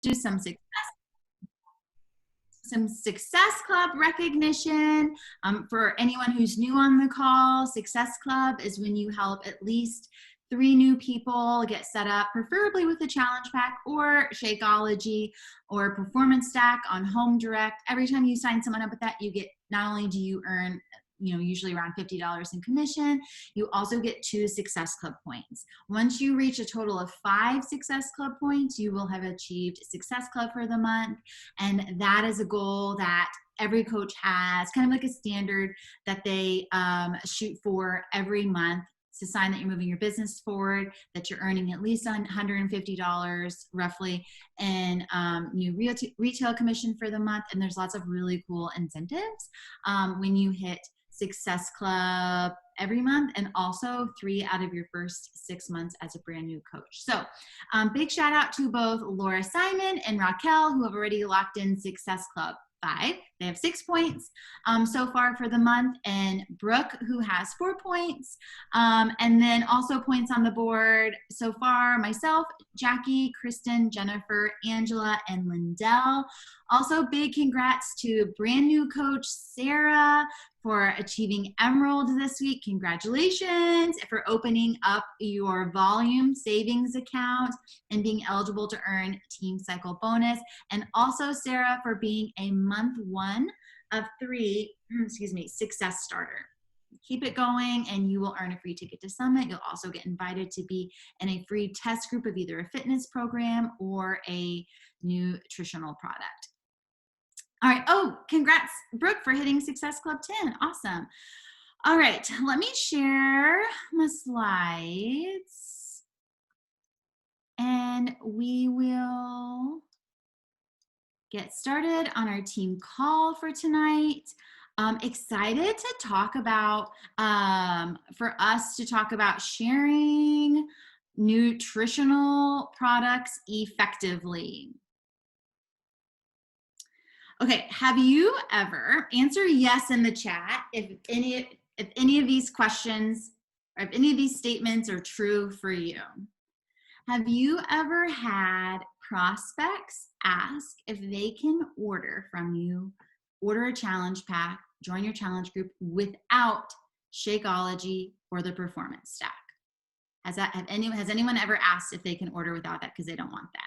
do some Success Club recognition. For anyone who's new on the call, Success Club is when you help at least 3 new people get set up, preferably with a challenge pack or Shakeology or Performance Stack on Home Direct. Every time you sign someone up with that, you get, not only do you earn, usually around $50 in commission, you also get 2 Success Club points. Once you reach a total of 5 Success Club points, you will have achieved Success Club for the month. And that is a goal that every coach has, kind of like a standard that they shoot for every month. It's a sign that you're moving your business forward, that you're earning at least $150 roughly in new retail commission for the month. And there's lots of really cool incentives when you hit Success Club every month, and also 3 out of your first 6 months as a brand new coach. So big shout out to both Laura Simon and Raquel, who have already locked in Success Club 5. They have 6 points so far for the month, and Brooke, who has 4 points, and then also points on the board so far, myself, Jackie, Kristen, Jennifer, Angela, and Lindell. Also big congrats to brand new coach Sarah for achieving Emerald this week. Congratulations for opening up your volume savings account and being eligible to earn Team Cycle bonus. And also Sarah for being a month 1 of 3, Success Starter. Keep it going and you will earn a free ticket to Summit. You'll also get invited to be in a free test group of either a fitness program or a nutritional product. All right. Oh, congrats, Brooke, for hitting Success Club 10. Awesome. All right. Let me share my slides and we will get started on our team call for tonight. Excited to talk about, for us to talk about sharing nutritional products effectively. Okay, have you ever, answer yes in the chat if any of these questions or if any of these statements are true for you. Have you ever had prospects ask if they can order from you, order a challenge pack, join your challenge group without Shakeology or the Performance Stack? Has anyone ever asked if they can order without that because they don't want that?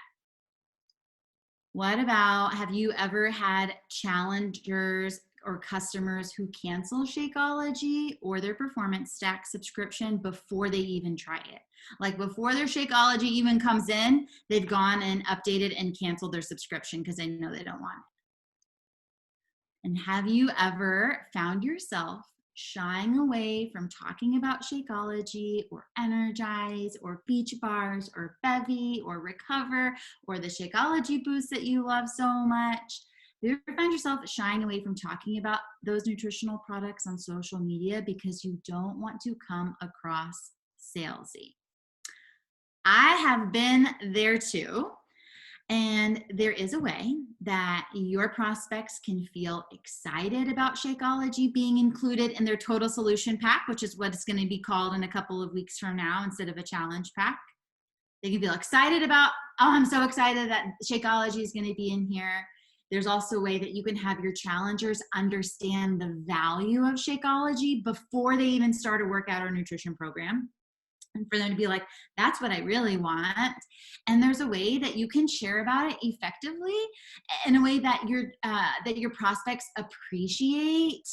What about, have you ever had challengers or customers who cancel Shakeology or their Performance Stack subscription before they even try it? Like before their Shakeology even comes in, they've gone and updated and canceled their subscription because they know they don't want it. And have you ever found yourself shying away from talking about Shakeology or Energize or Beach Bars or Bevy or Recover or the Shakeology boost that you love so much? Do you ever find yourself shying away from talking about those nutritional products on social media because you don't want to come across salesy? I have been there too. And there is a way that your prospects can feel excited about Shakeology being included in their total solution pack, which is what it's going to be called in a couple of weeks from now instead of a challenge pack. They can feel excited about, oh, I'm so excited that Shakeology is going to be in here. There's also a way that you can have your challengers understand the value of Shakeology before they even start a workout or nutrition program. And for them to be like, that's what I really want. And there's a way that you can share about it effectively in a way that your prospects appreciate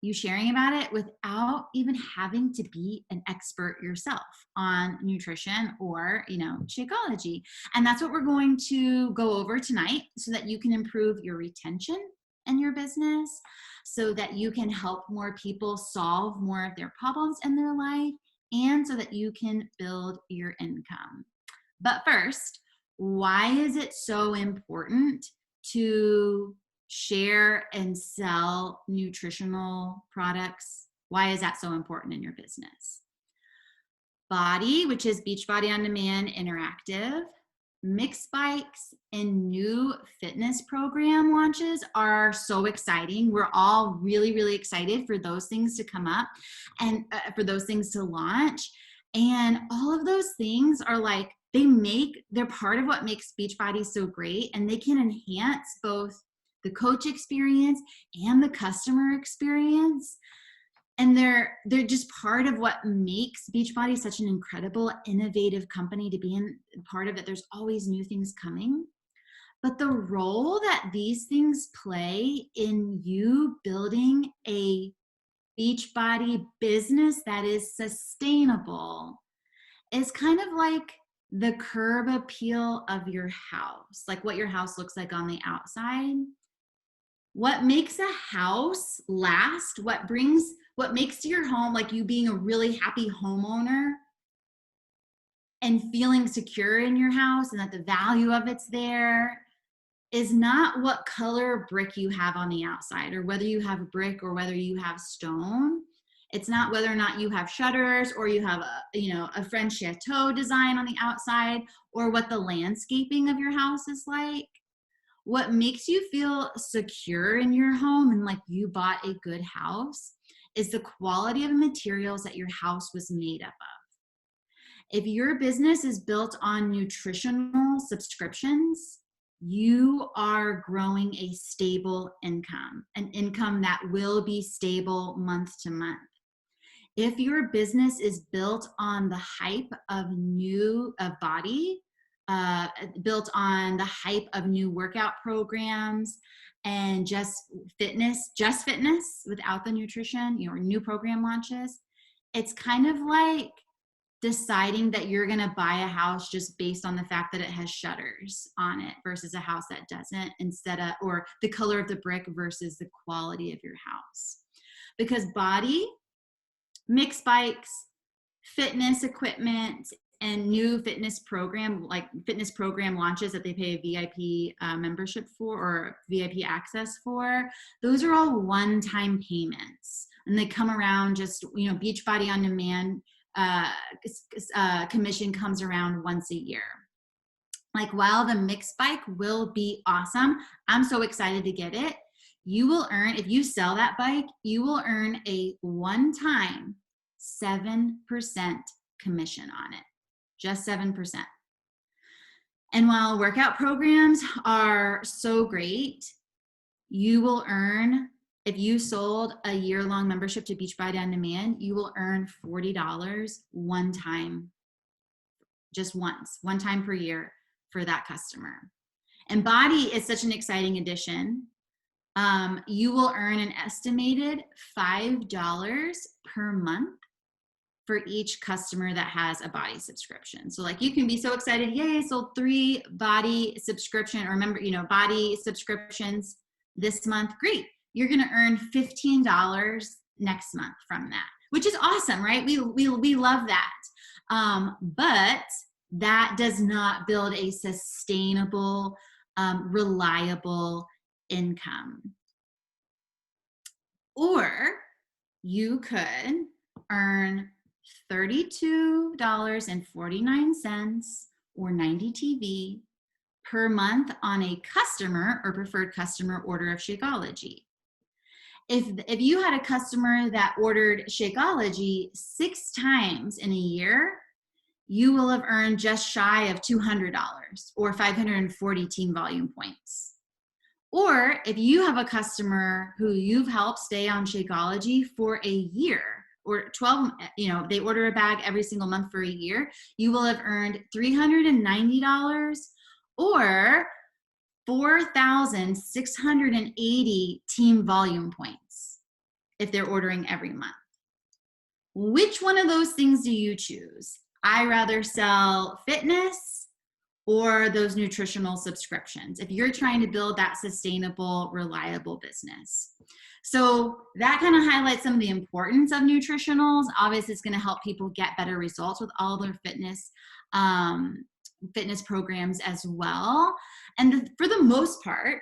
you sharing about it without even having to be an expert yourself on nutrition or, Shakeology. And that's what we're going to go over tonight so that you can improve your retention in your business, so that you can help more people solve more of their problems in their life, and so that you can build your income. But first, why is it so important to share and sell nutritional products? Why is that so important in your business? Body, which is Beachbody On Demand Interactive, Mix Bikes, and new fitness program launches are so exciting. We're all really, really excited for those things to come up and for those things to launch. And all of those things are like they're part of what makes Beachbody so great, and they can enhance both the coach experience and the customer experience. And they're just part of what makes Beachbody such an incredible, innovative company to be in part of it. There's always new things coming. But the role that these things play in you building a Beachbody business that is sustainable is kind of like the curb appeal of your house, like what your house looks like on the outside. What makes a house last, what makes your home, like you being a really happy homeowner and feeling secure in your house and that the value of it's there, is not what color brick you have on the outside, or whether you have brick or whether you have stone. It's not whether or not you have shutters or you have a French chateau design on the outside, or what the landscaping of your house is like. What makes you feel secure in your home and like you bought a good house is the quality of the materials that your house was made up of. If your business is built on nutritional subscriptions, you are growing a stable income, an income that will be stable month to month. If your business is built on the hype of body, built on the hype of new workout programs and just fitness without the nutrition, new program launches, it's kind of like deciding that you're going to buy a house just based on the fact that it has shutters on it versus a house that doesn't, or the color of the brick versus the quality of your house. Because body, mixed bikes, fitness equipment, and new fitness program launches that they pay a VIP membership for, or VIP access for, those are all one-time payments. And they come around just, Beachbody on Demand commission comes around once a year. Like, while the mixed bike will be awesome, I'm so excited to get it. You will earn, if you sell that bike, you will earn a one-time 7% commission on it, just 7%. And while workout programs are so great, you will earn, if you sold a year-long membership to Beachbody On Demand, you will earn $40 one time, just once, one time per year for that customer. And body is such an exciting addition. You will earn an estimated $5 per month for each customer that has a body subscription. So like, you can be so excited, yay, I sold 3 body subscription, or body subscriptions this month. Great. You're going to earn $15 next month from that, which is awesome, right? We love that. But that does not build a sustainable, reliable income. Or you could earn $32.49 or 90 TV per month on a customer or preferred customer order of Shakeology. If you had a customer that ordered Shakeology 6 times in a year, you will have earned just shy of $200 or 540 team volume points. Or if you have a customer who you've helped stay on Shakeology for a year, or 12, they order a bag every single month for a year, you will have earned $390 or 4,680 team volume points if they're ordering every month. Which one of those things do you choose? I rather sell fitness or those nutritional subscriptions if you're trying to build that sustainable, reliable business. So that kind of highlights some of the importance of Nutritionals. Obviously, it's going to help people get better results with all their fitness programs as well. And for the most part,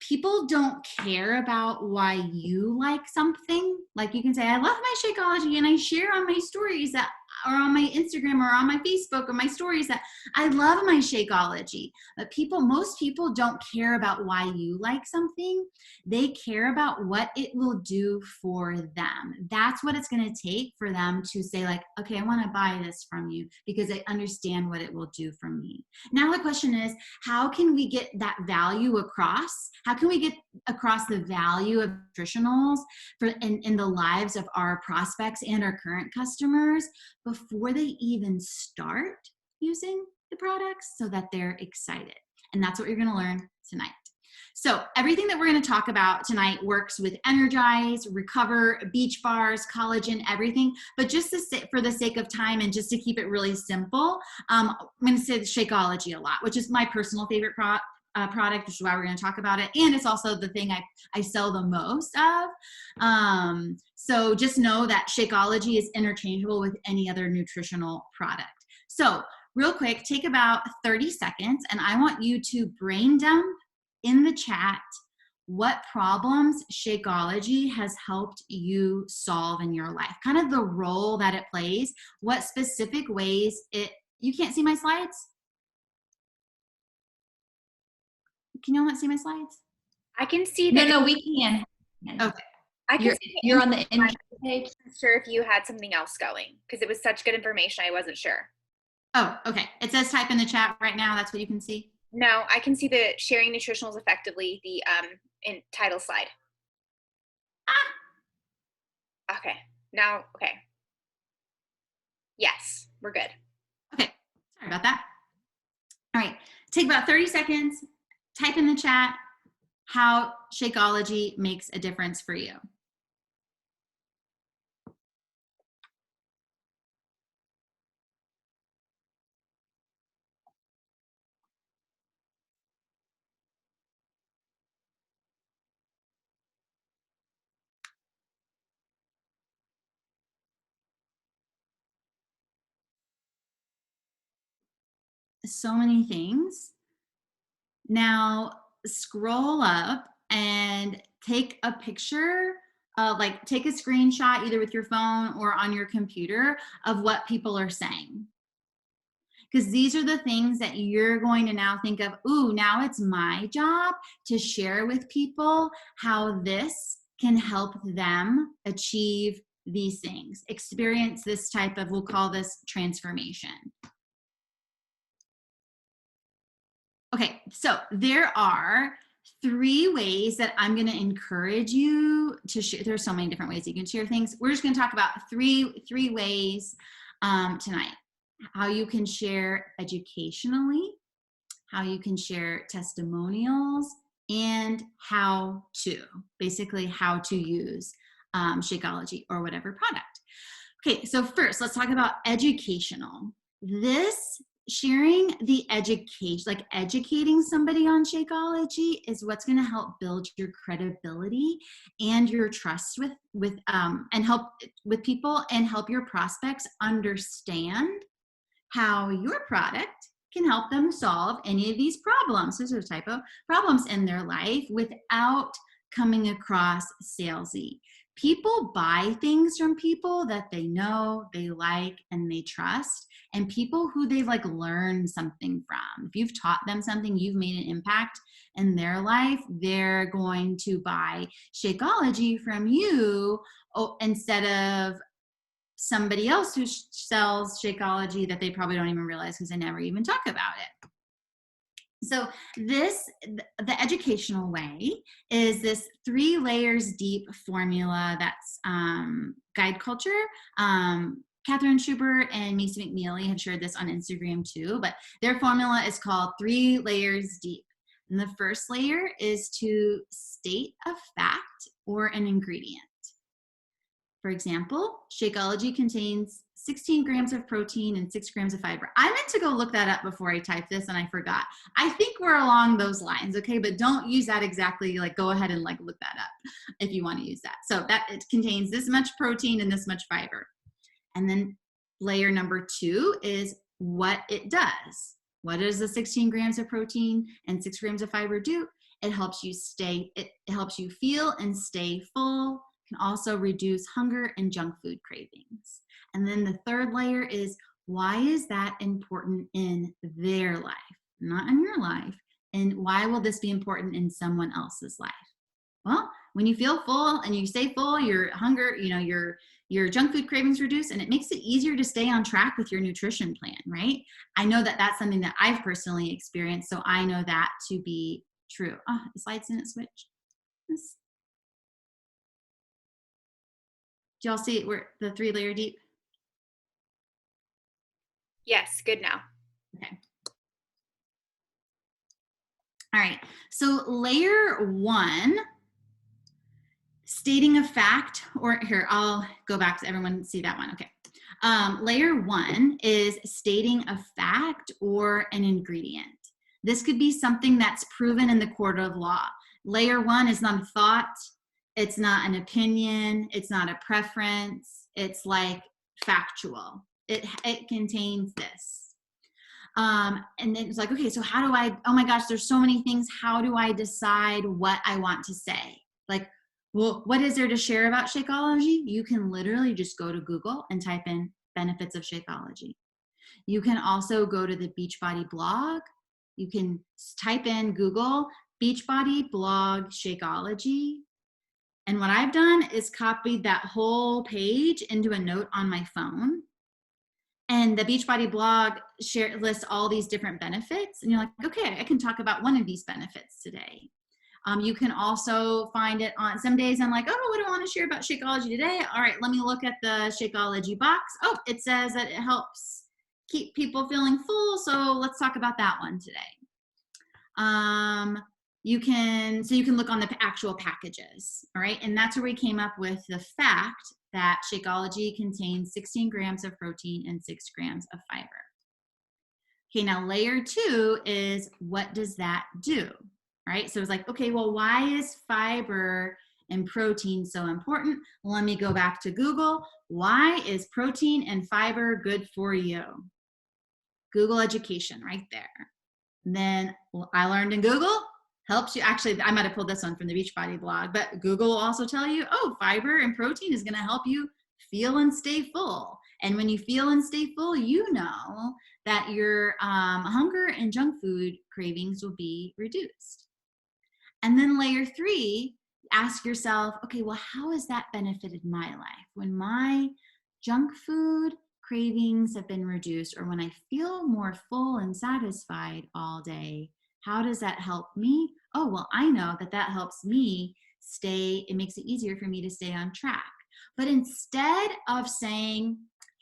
people don't care about why you like something. Like, you can say, I love my Shakeology, and I share on my stories that or on my Instagram or on my Facebook or my stories that I love my Shakeology. But most people don't care about why you like something. They care about what it will do for them. That's what it's going to take for them to say like, okay, I want to buy this from you because I understand what it will do for me. Now the question is, how can we get that value across? How can we get across the value of Nutritionals in the lives of our prospects and our current customers before they even start using the products so that they're excited? And that's what you're going to learn tonight. So everything that we're going to talk about tonight works with Energize, Recover, Beach Bars, collagen, everything. But just for the sake of time and just to keep it really simple, I'm going to say the Shakeology a lot, which is my personal favorite product, which is why we're going to talk about it. And it's also the thing I sell the most of. So just know that Shakeology is interchangeable with any other nutritional product. So real quick, take about 30 seconds, and I want you to brain dump in the chat what problems Shakeology has helped you solve in your life, kind of the role that it plays, what specific ways you can't see my slides? Can you all not see my slides? I can see that. No, we can. Okay. I can You're on the intro page. I wasn't sure if you had something else going because it was such good information. I wasn't sure. Oh, okay. It says type in the chat right now. That's what you can see. No, I can see the sharing nutritionals effectively, the in title slide. Okay. Now, okay. Yes, we're good. Okay. Sorry about that. All right. Take about 30 seconds. Type in the chat how Shakeology makes a difference for you. So many things. Now scroll up and take a picture, take a screenshot either with your phone or on your computer of what people are saying. Because these are the things that you're going to now think of, ooh, now it's my job to share with people how this can help them achieve these things, experience this type of, we'll call this transformation. Okay, so there are 3 ways that I'm going to encourage you to share. There's so many different ways you can share things. We're just going to talk about three ways tonight. How you can share educationally, how you can share testimonials, and how to, basically how to use Shakeology or whatever product. Okay, so first let's talk about educational. Sharing the education, like educating somebody on Shakeology, is what's going to help build your credibility and your trust and help with people and help your prospects understand how your product can help them solve any of these problems. These are a typo, problems in their life without coming across salesy. People buy things from people that they know, they like, and they trust, and people who they've learned something from. If you've taught them something, you've made an impact in their life, they're going to buy Shakeology from you instead of somebody else who sells Shakeology that they probably don't even realize because they never even talk about it. So the educational way is this 3 layers deep formula that's Guide Culture. Catherine Schubert and Macy McNeely have shared this on Instagram too, but their formula is called 3 layers deep. And the first layer is to state a fact or an ingredient. For example, Shakeology contains 16 grams of protein and 6 grams of fiber. I meant to go look that up before I typed this and I forgot. I think we're along those lines, okay? But don't use that exactly, go ahead and look that up if you want to use that. So that it contains this much protein and this much fiber. And then layer number 2 is what it does. What does the 16 grams of protein and 6 grams of fiber do? It helps you it helps you feel and stay full, can also reduce hunger and junk food cravings. And then the third layer is, why is that important in their life, not in your life? And why will this be important in someone else's life? Well, when you feel full and you stay full, your hunger, your junk food cravings reduce, and it makes it easier to stay on track with your nutrition plan, right? I know that that's something that I've personally experienced, so I know that to be true. Oh, the slides didn't switch. This. Do y'all see we're the 3-layer deep? Yes, good now. Okay. All right, so layer 1, stating a fact, or here, I'll go back so everyone see that one, okay. Layer 1 is stating a fact or an ingredient. This could be something that's proven in the court of law. Layer 1 is not a thought, it's not an opinion, it's not a preference, it's like factual. It contains this. And then it's like, okay, so how do I, oh my gosh, there's so many things. How do I decide what I want to say? Like, well, what is there to share about Shakeology? You can literally just go to Google and type in benefits of Shakeology. You can also go to the Beachbody blog. You can type in Google Beachbody blog Shakeology. And what I've done is copied that whole page into a note on my phone. And the Beachbody blog lists all these different benefits. And you're like, okay, I can talk about one of these benefits today. You can also find it on some days. I'm like, oh, what do I want to share about Shakeology today? All right, let me look at the Shakeology box. Oh, it says that it helps keep people feeling full. So let's talk about that one today. You can look on the actual packages. All right. And that's where we came up with the fact that Shakeology contains 16 grams of protein and 6 grams of fiber. Okay, now layer 2 is, what does that do? Right? So it's like, okay, well, why is fiber and protein so important? Let me go back to Google. Why is protein and fiber good for you? Google education right there. And then I learned in Google helps you. Actually, I might have pulled this one from the Beachbody blog, but Google will also tell you, oh, fiber and protein is going to help you feel and stay full. And when you feel and stay full, you know that your hunger and junk food cravings will be reduced. And then layer 3, ask yourself, okay, well, how has that benefited my life? When my junk food cravings have been reduced, or when I feel more full and satisfied all day, how does that help me? Oh, well, I know that that helps me stay, it makes it easier for me to stay on track. But instead of saying,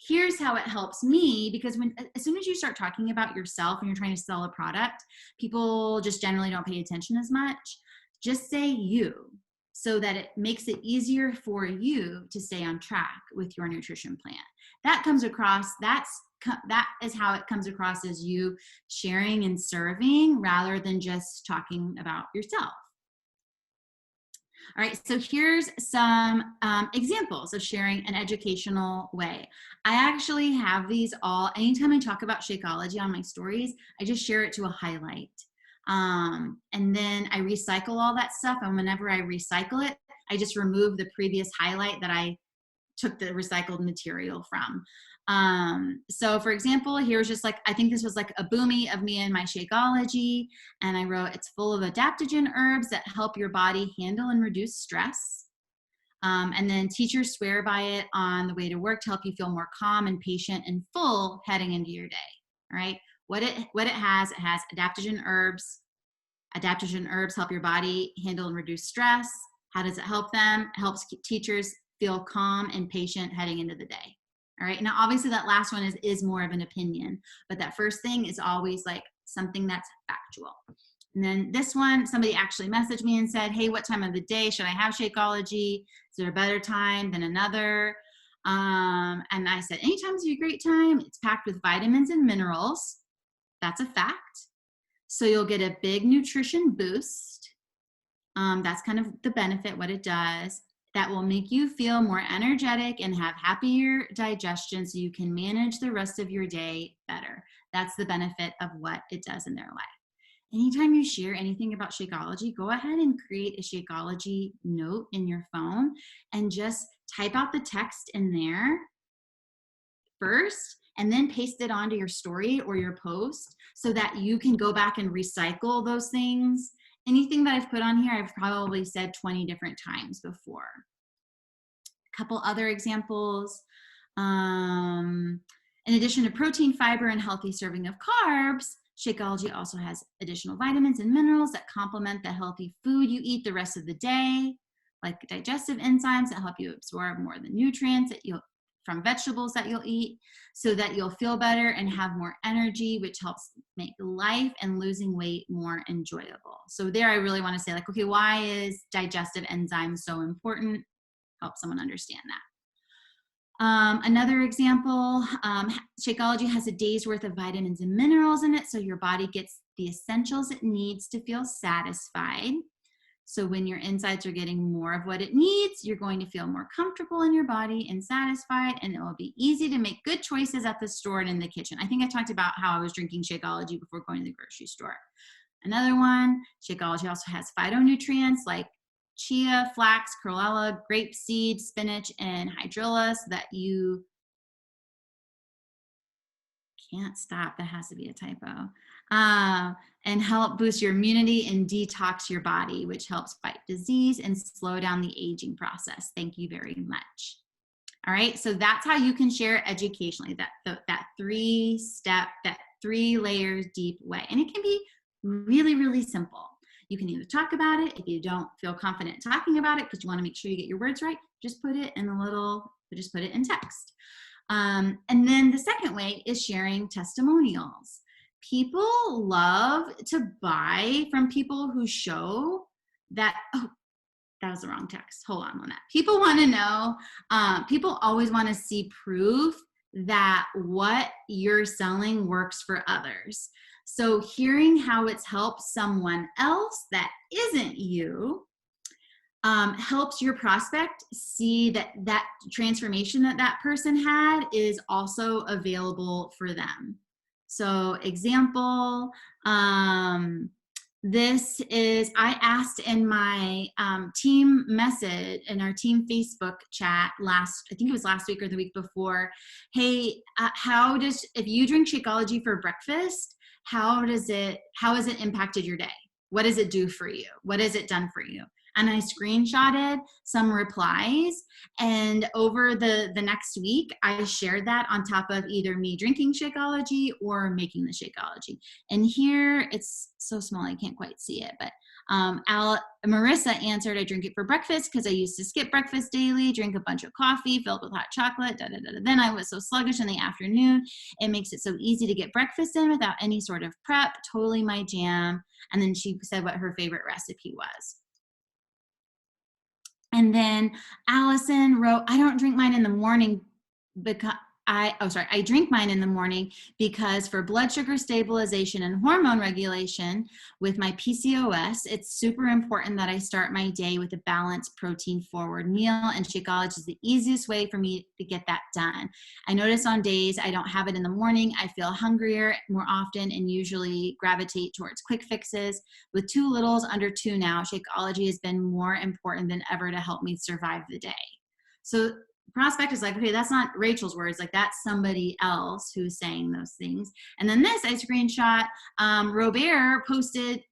here's how it helps me, because as soon as you start talking about yourself and you're trying to sell a product, people just generally don't pay attention as much. Just say you, so that it makes it easier for you to stay on track with your nutrition plan. That comes across, that is how it comes across, as you sharing and serving rather than just talking about yourself. All right, so here's some examples of sharing an educational way. I actually have these all, anytime I talk about Shakeology on my stories, I just share it to a highlight. And then I recycle all that stuff, and whenever I recycle it, I just remove the previous highlight that I took the recycled material from. So for example, here's just like, I think this was like a boomy of me and my Shakeology, and I wrote, it's full of adaptogen herbs that help your body handle and reduce stress. And then teachers swear by it on the way to work to help you feel more calm and patient and full heading into your day. All right. What it has adaptogen herbs. Adaptogen herbs help your body handle and reduce stress. How does it help them? It helps teachers feel calm and patient heading into the day. All right. Now, obviously, that last one is more of an opinion, but that first thing is always like something that's factual. And then this one, somebody actually messaged me and said, hey, what time of the day should I have Shakeology? Is there a better time than another? And I said, anytime's a great time. It's packed with vitamins and minerals. That's a fact. So you'll get a big nutrition boost. That's kind of the benefit, what it does. That will make you feel more energetic and have happier digestion so you can manage the rest of your day better. That's the benefit of what it does in their life. anytime you share anything about Shakeology, go ahead and create a Shakeology note in your phone and just type out the text in there first and then paste it onto your story or your post so that you can go back and recycle those things. Anything that I've put on here, I've probably said 20 different times before. A couple other examples. In addition to protein, fiber, and healthy serving of carbs, Shakeology also has additional vitamins and minerals that complement the healthy food you eat the rest of the day, like digestive enzymes that help you absorb more of the nutrients that you'll from vegetables that you'll eat so that you'll feel better and have more energy, which helps make life and losing weight more enjoyable. So there I really want to say, like, okay, why is digestive enzymes so important? Help someone understand that. Another example, Shakeology has a day's worth of vitamins and minerals in it, so your body gets the essentials it needs to feel satisfied. So when your insides are getting more of what it needs, you're going to feel more comfortable in your body and satisfied, and it will be easy to make good choices at the store and in the kitchen. I think I talked about how I was drinking Shakeology before going to the grocery store. Another one, Shakeology also has phytonutrients like chia, flax, chlorella, grapeseed, spinach, and hydrilla so that you can't stop. That has to be a typo. And help boost your immunity and detox your body, which helps fight disease and slow down the aging process. Thank you very much. All right, so that's how you can share educationally, that 3-step, that 3 layers deep way. And it can be really, really simple. You can either talk about it. If you don't feel confident talking about it because you want to make sure you get your words right, just put it in text. And then the second way is sharing testimonials. People love to buy from people who show that, oh, that was the wrong text. Hold on that. People want to know, people always want to see proof that what you're selling works for others. So hearing how it's helped someone else that isn't you helps your prospect see that transformation that person had is also available for them. So example, this is, I asked in my team message, in our team Facebook chat I think it was last week or the week before, hey, if you drink Shakeology for breakfast, how has it impacted your day? What does it do for you? What has it done for you? And I screenshotted some replies, and over the next week, I shared that on top of either me drinking Shakeology or making the Shakeology. And here, it's so small, I can't quite see it, but Marissa answered, I drink it for breakfast because I used to skip breakfast daily, drink a bunch of coffee filled with hot chocolate, Then I was so sluggish in the afternoon. It makes it so easy to get breakfast in without any sort of prep, totally my jam. And then she said what her favorite recipe was. And then Allison wrote, I don't drink mine in the morning because I drink mine in the morning because for blood sugar stabilization and hormone regulation with my PCOS, it's super important that I start my day with a balanced protein forward meal, and Shakeology is the easiest way for me to get that done. I notice on days I don't have it in the morning, I feel hungrier more often and usually gravitate towards quick fixes. With 2 littles under 2 now, Shakeology has been more important than ever to help me survive the day. So prospect is like, okay, that's not Rachel's words, like that's somebody else who's saying those things. And then this I screenshot, Robert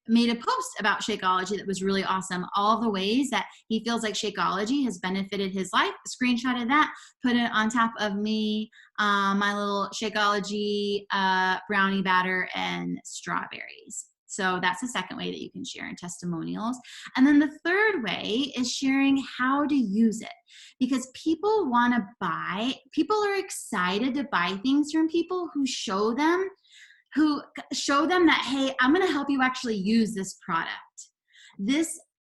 made a post about Shakeology that was really awesome. All the ways that he feels like Shakeology has benefited his life, screenshotted that, put it on top of me, my little Shakeology brownie batter and strawberries. So that's the second way that you can share in testimonials. And then the third way is sharing how to use it, because people are excited to buy things from people who show them that, hey, I'm going to help you actually use this product.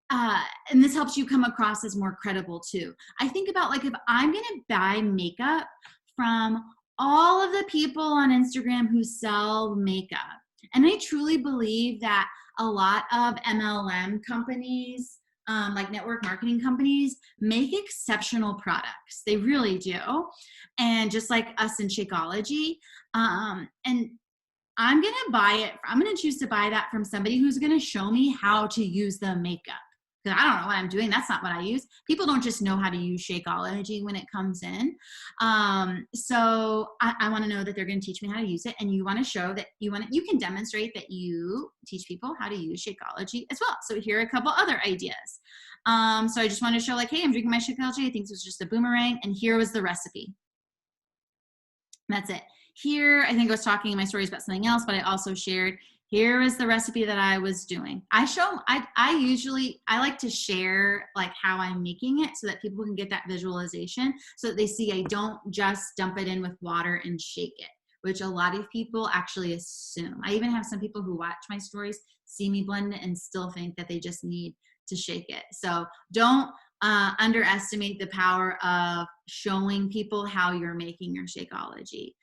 And this helps you come across as more credible too. I think about, like, if I'm going to buy makeup from all of the people on Instagram who sell makeup, and I truly believe that a lot of MLM companies, like network marketing companies, make exceptional products. They really do. And just like us in Shakeology. And I'm going to buy it. I'm going to choose to buy that from somebody who's going to show me how to use the makeup. Because I don't know what I'm doing. That's not what I use. People don't just know how to use Shakeology when it comes in. So I want to know that they're going to teach me how to use it. And you want to show that you can demonstrate that you teach people how to use Shakeology as well. So here are a couple other ideas. So I just want to show like, hey, I'm drinking my Shakeology. I think this was just a boomerang. And here was the recipe. That's it. Here, I think I was talking in my stories about something else, but I also shared, here is the recipe that I was doing. I like to share like how I'm making it so that people can get that visualization so that they see I don't just dump it in with water and shake it, which a lot of people actually assume. I even have some people who watch my stories, see me blend it and still think that they just need to shake it. So don't underestimate the power of showing people how you're making your Shakeology.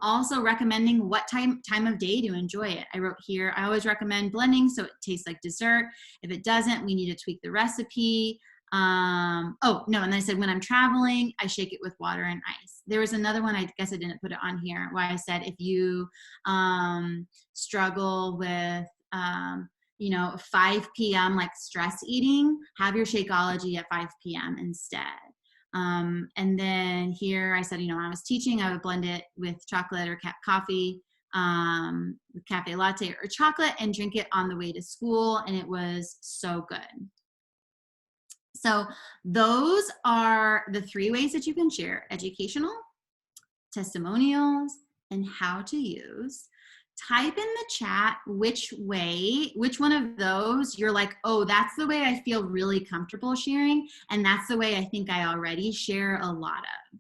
Also recommending what time of day to enjoy it. I wrote here, I always recommend blending so it tastes like dessert. If it doesn't, we need to tweak the recipe. And then I said when I'm traveling, I shake it with water and ice. There was another one, I guess I didn't put it on here, where I said if you struggle with 5 p.m. like stress eating, have your Shakeology at 5 p.m. instead. And then here I said, when I was teaching, I would blend it with chocolate or coffee, with cafe latte or chocolate and drink it on the way to school. And it was so good. So those are the 3 ways that you can share: educational, testimonials, and how to use. Type in the chat which one of those you're like, oh, that's the way I feel really comfortable sharing, and that's the way I think I already share a lot of.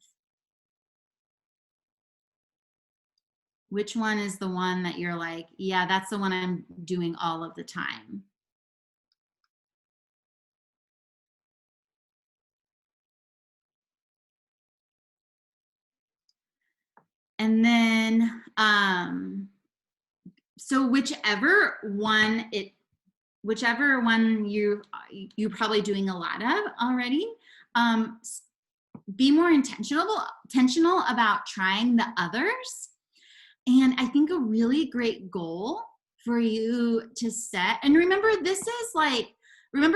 Which one is the one that you're like, yeah, that's the one I'm doing all of the time? And then, so whichever one you're probably doing a lot of already, be more intentional about trying the others. And I think a really great goal for you to set, and remember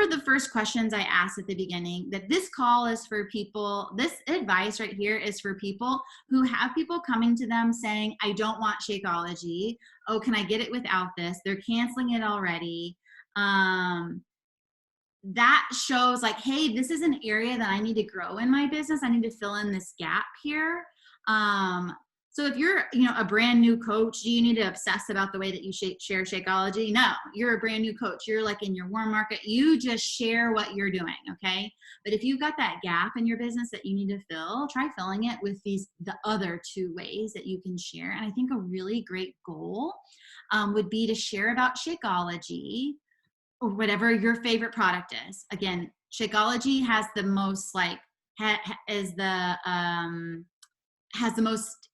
the first questions I asked at the beginning, that this call is for people, this advice right here is for people who have people coming to them saying, I don't want Shakeology. Oh, can I get it without this? They're canceling it already. That shows like, hey, this is an area that I need to grow in my business. I need to fill in this gap here. So if you're, a brand new coach, do you need to obsess about the way that you share Shakeology? No, you're a brand new coach. You're like in your warm market. You just share what you're doing, okay? But if you've got that gap in your business that you need to fill, try filling it with the other 2 ways that you can share. And I think a really great goal would be to share about Shakeology or whatever your favorite product is. Again, Shakeology has the most has the most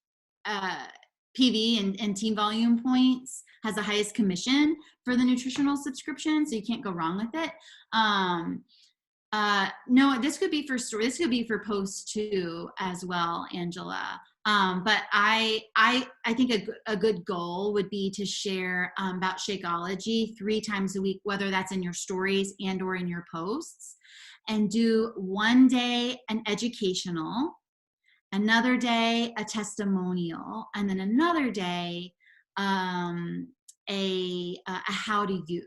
PV and team volume points, has the highest commission for the Nutritional subscription, so you can't go wrong with it. No, this could be for story. This could be for post too as well, Angela. But I think a good goal would be to share about Shakeology 3 times a week, whether that's in your stories and or in your posts, and do one day an educational, another day a testimonial, and then another day a how to use.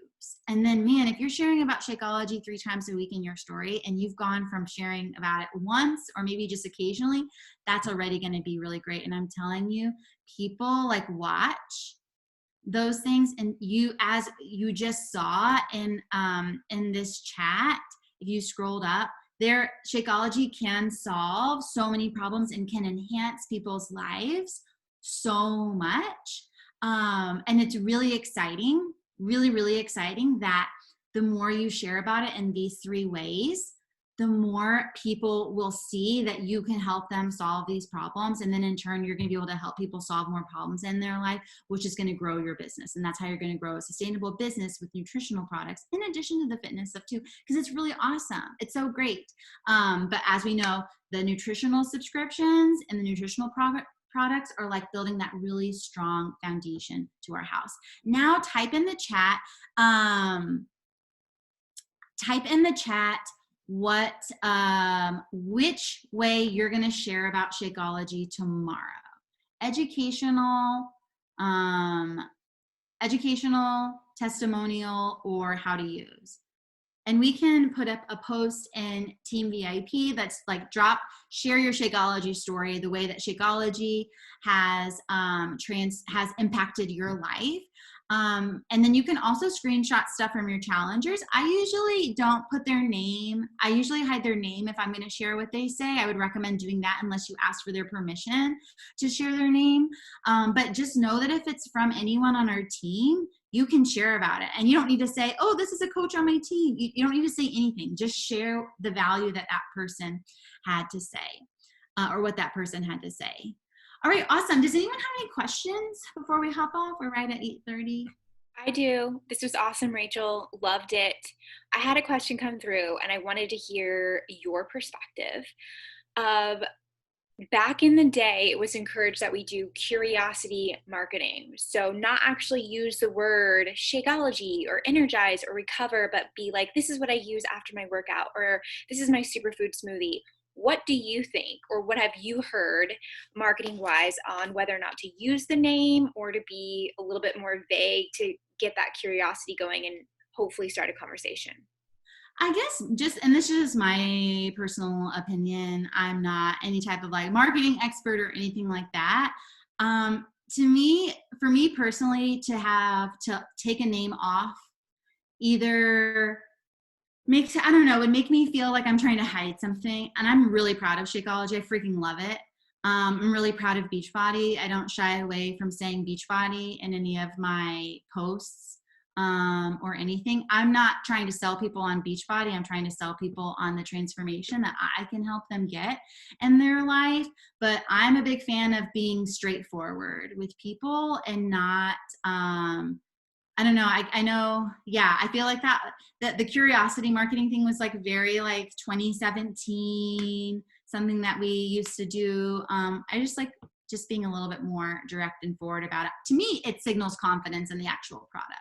And then, man, if you're sharing about Shakeology 3 times a week in your story and you've gone from sharing about it once or maybe just occasionally, that's already going to be really great. And I'm telling you, people like watch those things, and you, as you just saw in this chat, if you scrolled up, their Shakeology can solve so many problems and can enhance people's lives so much. And it's really exciting, really, really exciting that the more you share about it in these 3 ways, the more people will see that you can help them solve these problems. And then in turn, you're going to be able to help people solve more problems in their life, which is going to grow your business. And that's how you're going to grow a sustainable business with nutritional products, in addition to the fitness stuff too, because it's really awesome. It's so great. But as we know, the nutritional subscriptions and the nutritional products are like building that really strong foundation to our house. Now type in the chat, what which way you're going to share about Shakeology tomorrow. Educational, testimonial, or how to use. And we can put up a post in Team VIP that's like share your Shakeology story, the way that Shakeology has impacted your life. And then you can also screenshot stuff from your challengers. I usually don't put their name. I usually hide their name if I'm going to share what they say. I would recommend doing that unless you ask for their permission to share their name. But just know that if it's from anyone on our team, you can share about it. And you don't need to say, oh, this is a coach on my team. You don't need to say anything. Just share the value that that person had to say, or what that person had to say. All right, awesome. Does anyone have any questions before we hop off? We're right at 8:30. I do. This was awesome, Rachel. Loved it. I had a question come through, and I wanted to hear your perspective of back in the day, it was encouraged that we do curiosity marketing. So not actually use the word Shakeology or energize or recover, but be like, this is what I use after my workout, or this is my superfood smoothie. What do you think, or what have you heard marketing wise on whether or not to use the name or to be a little bit more vague to get that curiosity going and hopefully start a conversation? I guess and this is my personal opinion, I'm not any type of like marketing expert or anything like that. For me personally, to take a name off either would make me feel like I'm trying to hide something. And I'm really proud of Shakeology. I freaking love it. I'm really proud of Beachbody. I don't shy away from saying Beachbody in any of my posts or anything. I'm not trying to sell people on Beachbody. I'm trying to sell people on the transformation that I can help them get in their life. But I'm a big fan of being straightforward with people and not, I don't know. I know. Yeah. I feel like that the curiosity marketing thing was like very like 2017, something that we used to do. I just like just being a little bit more direct and forward about it. To me, it signals confidence in the actual product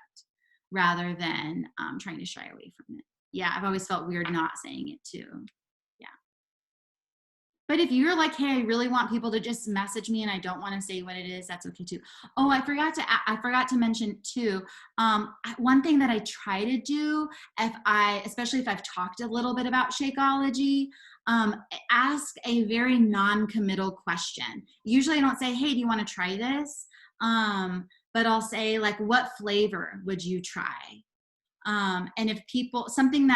rather than trying to shy away from it. Yeah. I've always felt weird not saying it too. But if you're like, hey, I really want people to just message me and I don't want to say what it is, that's okay too. Oh, I forgot to mention too. One thing that I try to do, especially if I've talked a little bit about Shakeology, ask a very non-committal question. Usually I don't say, hey, do you want to try this? But I'll say like, what flavor would you try? And if something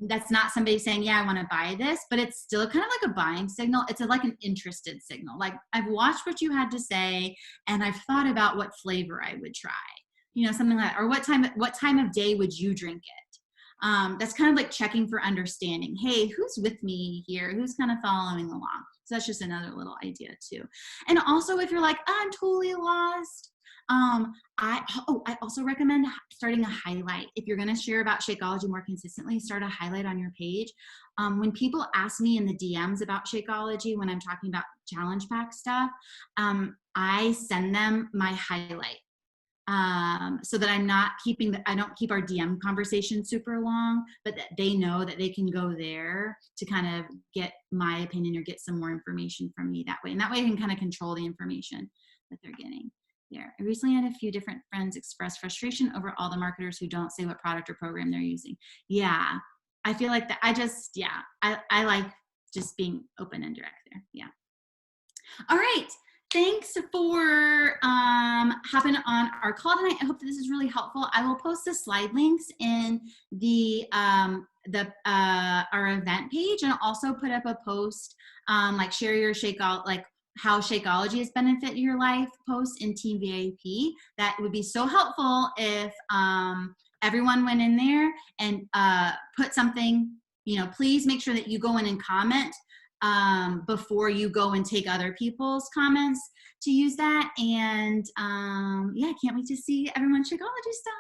that's not somebody saying, yeah, I want to buy this, but it's still kind of like a buying signal. It's like an interested signal. Like, I've watched what you had to say and I've thought about what flavor I would try, something like that. Or what time of day would you drink it? That's kind of like checking for understanding. Hey, who's with me here? Who's kind of following along? So that's just another little idea too. And also if you're like, I'm totally lost, I also recommend starting a highlight. If you're going to share about Shakeology more consistently, start a highlight on your page. When people ask me in the DMs about Shakeology, when I'm talking about challenge pack stuff, I send them my highlight. So that I don't keep our DM conversation super long, but that they know that they can go there to kind of get my opinion or get some more information from me that way. And that way I can kind of control the information that they're getting. There. I recently had a few different friends express frustration over all the marketers who don't say what product or program they're using. Yeah, I feel like that. I like just being open and direct there. Yeah. All right. Thanks for hopping on our call tonight. I hope that this is really helpful. I will post the slide links in our event page, and I'll also put up a post like share your Shakeout, like how Shakeology has benefited your life post in Team VIP. That would be so helpful if everyone went in there and put something, please make sure that you go in and comment before you go and take other people's comments to use that. And I can't wait to see everyone's Shakeology stuff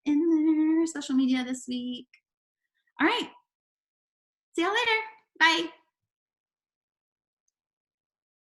in their social media this week. All right. See y'all later. Bye.